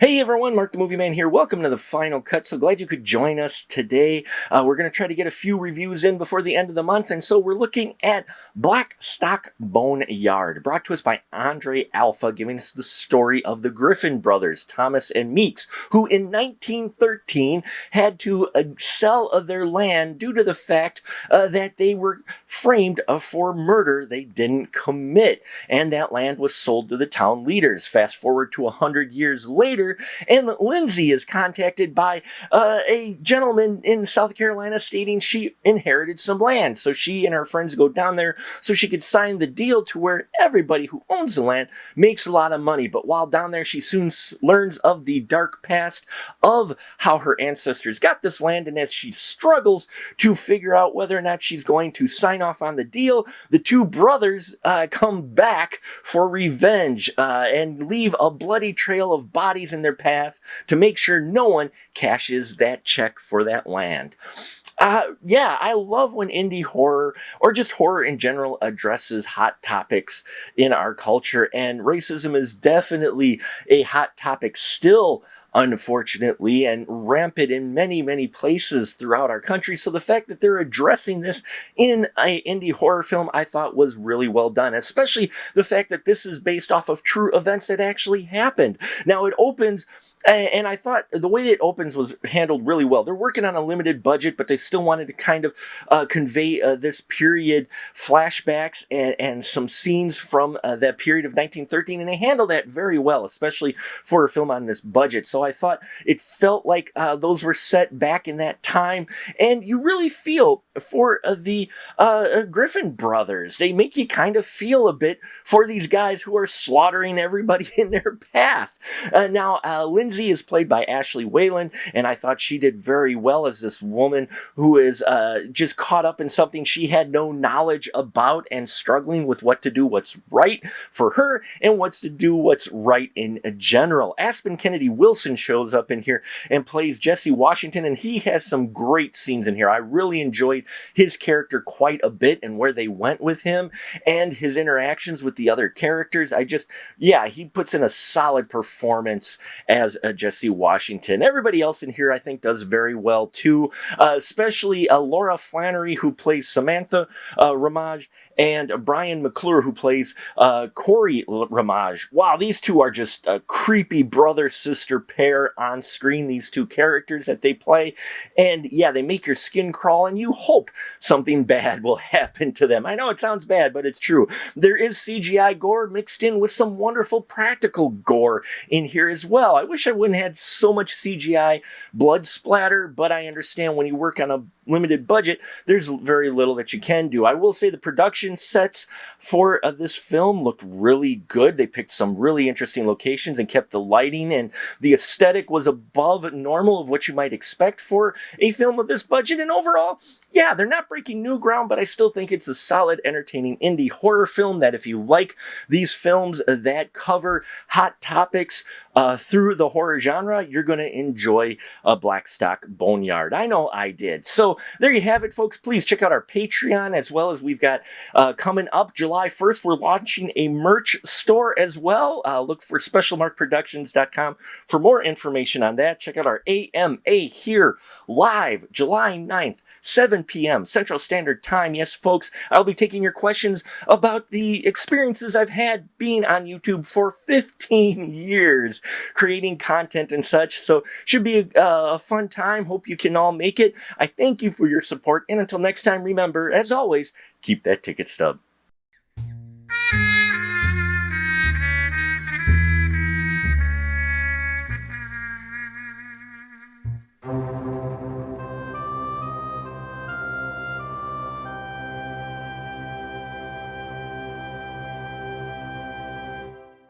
Hey everyone, Mark the Movie Man here. Welcome to the final cut. So glad you could join us today. We're going to try to get a few reviews in before the end of the month, and so we're looking at Blackstock Boneyard, brought to us by Andre Alpha, giving us the story of the Griffin brothers, Thomas and Meeks, who in 1913 had to sell their land due to the fact that they were framed for murder they didn't commit, and that land was sold to the town leaders. Fast forward to 100 years later, and Lindsay is contacted by a gentleman in South Carolina stating she inherited some land. So she and her friends go down there so she could sign the deal to where everybody who owns the land makes a lot of money. But while down there, she soon learns of the dark past of how her ancestors got this land. And as she struggles to figure out whether or not she's going to sign off on the deal, the two brothers come back for revenge and leave a bloody trail of bodies in their path to make sure no one cashes that check for that land. Yeah, I love when indie horror, or just horror in general, addresses hot topics in our culture, and racism is definitely a hot topic still, unfortunately, and rampant in many, many places throughout our country. So the fact that they're addressing this in an indie horror film, I thought was really well done, especially the fact that this is based off of true events that actually happened. Now, it opens, and I thought the way it opens was handled really well. They're working on a limited budget, but they still wanted to kind of convey this period flashbacks and some scenes from that period of 1913, and they handle that very well, especially for a film on this budget. So I thought it felt like those were set back in that time, and you really feel for the Griffin brothers. They make you kind of feel a bit for these guys who are slaughtering everybody in their path. Now, Lindsay is played by Ashley Whalen, and I thought she did very well as this woman who is just caught up in something she had no knowledge about and struggling with what to do, what's right for her, and what's to do what's right in general. Aspen Kennedy Wilson shows up in here and plays Jesse Washington, and he has some great scenes in here. I really enjoyed his character quite a bit and where they went with him and his interactions with the other characters. He puts in a solid performance as Jesse Washington. Everybody else in here, I think, does very well too, especially Laura Flannery, who plays Samantha Ramage, and Brian McClure, who plays Corey Ramage. Wow, these two are just a creepy brother-sister pair on screen, these two characters that they play. And yeah, they make your skin crawl, and you hope something bad will happen to them. I know it sounds bad, but it's true. There is CGI gore mixed in with some wonderful practical gore in here as well. I wish I wouldn't have so much CGI blood splatter, but I understand when you work on a limited budget, there's very little that you can do. I will say the production sets for this film looked really good. They picked some really interesting locations and kept the lighting, and the aesthetic was above normal of what you might expect for a film of this budget. And overall, yeah, they're not breaking new ground, but I still think it's a solid, entertaining indie horror film that if you like these films that cover hot topics through the horror genre, you're going to enjoy Blackstock Boneyard. I know I did. So there you have it, folks. Please check out our Patreon, as well as we've got coming up July 1st, we're launching a merch store as well. Look for specialmarkproductions.com for more information on that. Check out our AMA here live July 9th. 7 p.m. Central Standard Time. Yes, folks, I'll be taking your questions about the experiences I've had being on YouTube for 15 years, creating content and such. So should be a fun time. Hope you can all make it. I thank you for your support. And until next time, remember, as always, keep that ticket stub.